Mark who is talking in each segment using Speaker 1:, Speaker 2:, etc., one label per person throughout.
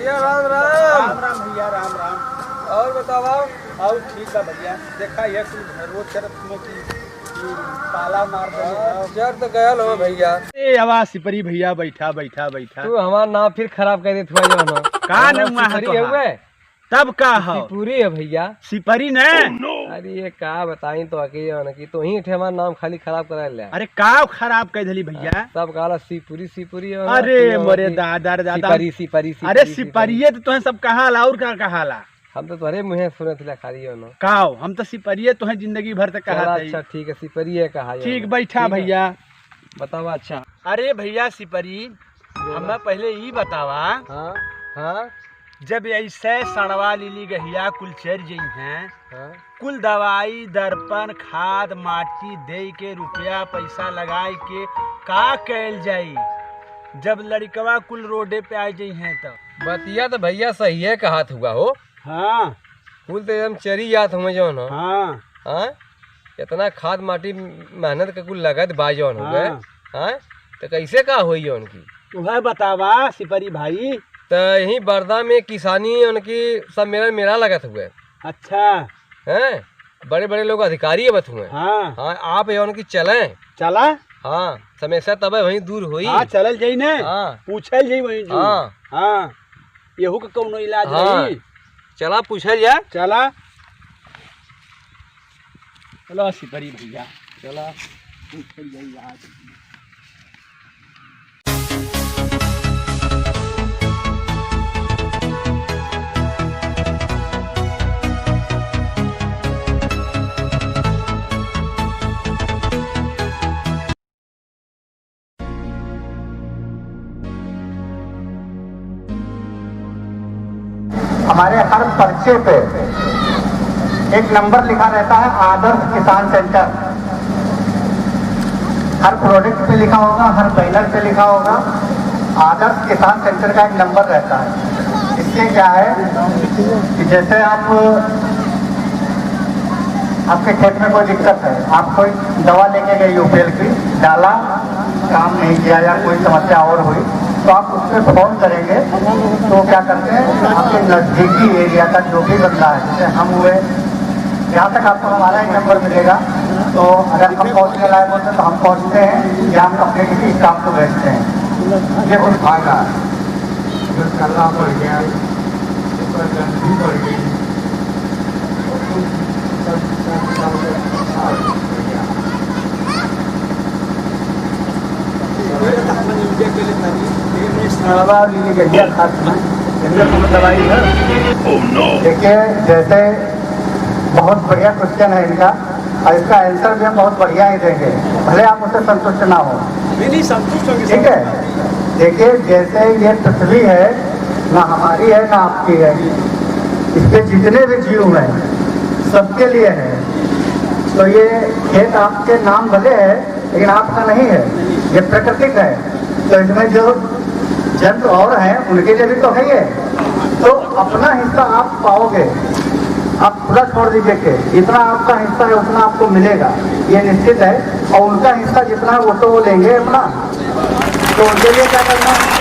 Speaker 1: भैया राम राम।
Speaker 2: राम भैया राम राम।
Speaker 1: और बताओ।
Speaker 2: और ठीक है भैया, देखा ये कुछ रोज तरफ में की ताला मार दे।
Speaker 1: जर तो गया हो भैया।
Speaker 2: ए आवाज सिपरी भैया, बैठा बैठा बैठा।
Speaker 1: तू हमारा नाम फिर खराब कर देत हुआ जो
Speaker 2: का न हुआ है
Speaker 1: हुए
Speaker 2: तब का हो
Speaker 1: पूरी है भैया।
Speaker 2: सिपरी ने
Speaker 1: अरे ये का बताई तो अकेले तो ही हमारा नाम खाली खराब करा ले।
Speaker 2: अरे का खराब कह दिली भैया।
Speaker 1: सब कहा सिपुरी
Speaker 2: अरे मोरे दादा दादा
Speaker 1: सिपरी
Speaker 2: अरे सिपरिये तो तुहे सब कहाला और का कहाला।
Speaker 1: हम तो तुम्हारे मुँह सुने थे खाली हो
Speaker 2: काओ हम तो सिपरिये तुहे जिंदगी भर तक कहा।
Speaker 1: अच्छा ठीक है सिपरी है कहा।
Speaker 2: ठीक बैठा भैया।
Speaker 1: बतावा। अच्छा
Speaker 2: अरे भैया सिपरी हमें पहले ये बतावा।
Speaker 1: हाँ हाँ
Speaker 2: जब ऐसे सड़वा लीली गहिया कुल चर जई हैं,
Speaker 1: हाँ
Speaker 2: कुल दवाई दर्पण खाद माटी दे के रुपया पैसा लगाए के का कैल जाई जब लड़कवा कुल रोडे पे आ जाई हैं तब।
Speaker 1: बतिया तो भैया सही है कहा हुआ हो।
Speaker 2: हाँ
Speaker 1: कुल तो एकदम चरी जात हुए जो न।
Speaker 2: हाँ
Speaker 1: हाँ इतना खाद माटी मेहनत के कुल लगत बा जौन हो गए। हाँ तो कैसे का हुई उनकी
Speaker 2: वह बतावा सिपरी भाई।
Speaker 1: तो यही बरदा में किसानी उनकी सब मेरा लगत हुए।
Speaker 2: अच्छा
Speaker 1: हैं बड़े बड़े लोग अधिकारी बत हुए।
Speaker 2: हाँ
Speaker 1: हाँ आप ये उनकी चलें।
Speaker 2: चला।
Speaker 1: हाँ समस्या तब वहीं दूर हुई।
Speaker 2: हाँ चलल जाई ने।
Speaker 1: हाँ
Speaker 2: पूछल जाई वही जो।
Speaker 1: हाँ
Speaker 2: हाँ येहू का कौनो इलाज
Speaker 1: हाँ
Speaker 2: रही।
Speaker 1: चला पूछल जा।
Speaker 2: चला चलो सिपरी भैया चला पूछल जाई आज।
Speaker 3: हमारे हर पर्चे पे एक नंबर लिखा रहता है आदर्श किसान सेंटर। हर प्रोडक्ट पे लिखा होगा, हर बैनर पे लिखा होगा आदर्श किसान सेंटर का एक नंबर रहता है। इससे क्या है कि जैसे आपके खेत में कोई दिक्कत है, आप कोई दवा लेके गए यूपीएल की, डाला काम नहीं किया या कोई समस्या और हुई तो आप उस पर फोन करेंगे तो क्या करते हैं आपके नज़दीकी एरिया का जो भी बंदा है, जैसे हम हुए यहाँ तक आपको हमारा एक नंबर मिलेगा। तो अगर हम पहुँचने लायक होते हैं तो हम पहुँचते हैं या हम अपने किसी स्टाफ को भेजते हैं। ये कुछ फायदा जो कल्ला पड़ गया, गंदगी पड़ गई, दवाई है। देखिए जैसे बहुत बढ़िया क्वेश्चन है इनका और इसका आंसर भी हम बहुत बढ़िया ही देंगे, भले आप उससे संतुष्ट ना हो।
Speaker 2: नहीं संतुष्ट होंगे।
Speaker 3: ठीक है देखिए जैसे ये पृथ्वी है ना हमारी है ना आपकी है, इस पे जितने भी जीव हैं सबके लिए है। तो ये खेत आपके नाम भले है लेकिन आपका नहीं है, ये प्राकृतिक है। तो इसमें जो जंतु और हैं उनके लिए भी तो है ये। तो अपना हिस्सा आप पाओगे, आप पूरा छोड़ दीजिए कि जितना आपका हिस्सा है उतना आपको मिलेगा, ये निश्चित है। और उनका हिस्सा जितना है वो तो वो लेंगे अपना, तो उनके लिए क्या करना है।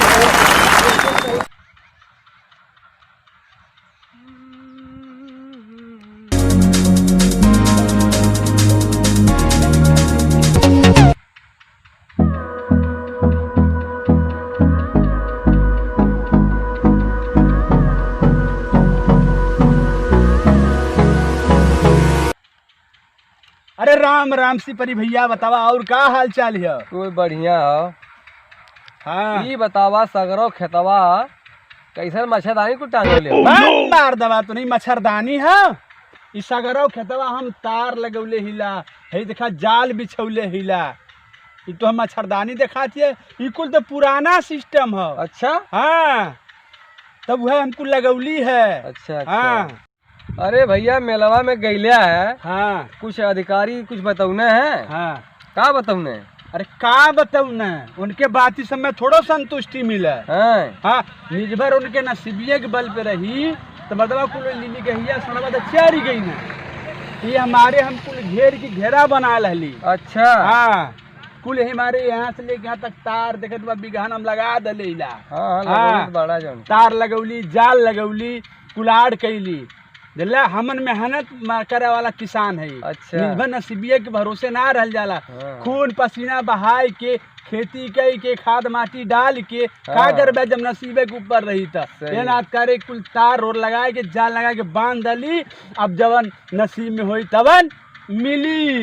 Speaker 2: अरे राम राम सिपरी भैया बतावा और का हाल चाल है।
Speaker 1: कोई बढ़िया हो।
Speaker 2: हाँ
Speaker 1: ये बतावा सगरो खेतवा कैसे मच्छरदानी को टांगे ले।
Speaker 2: मार दवा तो नहीं मच्छरदानी है। इस सगरो खेतवा हम तार लगौले हिला है, देखा जाल बिछौले हिला। ये तो हम मच्छरदानी दिखाती है, ये कुल तो पुराना सिस्टम है।
Speaker 1: अच्छा
Speaker 2: हाँ तब वह हमको लगौली है।
Speaker 1: अच्छा
Speaker 2: हाँ
Speaker 1: अरे भैया मेलवा में गैलिया है।
Speaker 2: हाँ
Speaker 1: कुछ अधिकारी कुछ बतौने हैं।
Speaker 2: हाँ
Speaker 1: का बतौने?
Speaker 2: अरे का बताऊ न, उनके बात ही समय थोड़ो संतुष्टि मिले। हाँ निर्भर उनके नसीबिये के बल पे रही तो मतलब कुल लीली गहिया सड़वा तो चारी गई ना। ये हमारे हम कुल घेर की घेरा बना लहली।
Speaker 1: अच्छा
Speaker 2: हाँ कुल हमारे यहाँ से लेके यहाँ तक तार देखे तो बिगहन हम लगा दले
Speaker 1: हाँ
Speaker 2: हाँ।
Speaker 1: बड़ा जौन
Speaker 2: तार लगौली, जाल लगौली, कुलाड़ कैली। दिल्ला हमन मेहनत करे वाला किसान है।
Speaker 1: अच्छा।
Speaker 2: निर्भर नसीबिये के भरोसे ना रह जाला।
Speaker 1: हाँ।
Speaker 2: खून पसीना बहाय के खेती कई के खाद माटी डाल के का करबे जब नसीबे के ऊपर रही था।
Speaker 1: सही।
Speaker 2: ये नाथ करे कुल तार और लगाए के जाल लगा के बांध दली। अब जवन नसीब में होई तवन मिली।